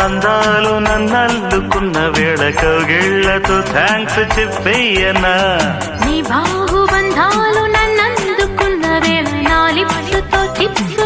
అందాలు నన్నల్లుకున్న వేళ కౌగిళ్లతో థ్యాంక్స్ చెప్పేయనా. నీ బాహుబంధాలు నన్నందుకున్న వేళ నా లిప్సుతో టిప్స్